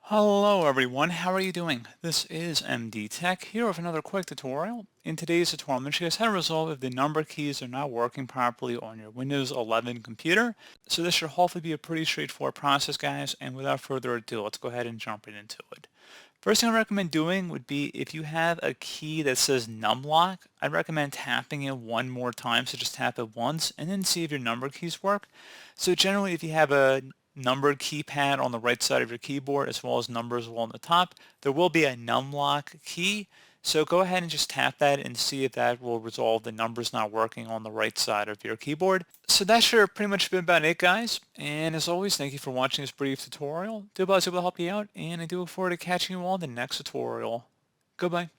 Hello everyone, how are you doing? This is MD Tech here with another quick tutorial. In today's tutorial, I'm going to show you guys how to resolve if the number keys are not working properly on your Windows 11 computer. So this should hopefully be a pretty straightforward process, guys, and without further ado, let's go ahead and jump right into it. First thing I recommend doing would be if you have a key that says numlock, I'd recommend tapping it one more time. So just tap it once and then see if your number keys work. So generally if you have a numbered keypad on the right side of your keyboard as well as numbers on the top, there will be a numlock key. So go ahead and just tap that and see if that will resolve the numbers not working on the right side of your keyboard. So that should pretty much been about it, guys. And as always, thank you for watching this brief tutorial. Do hope I was able to help you out, and I do look forward to catching you all in the next tutorial. Goodbye.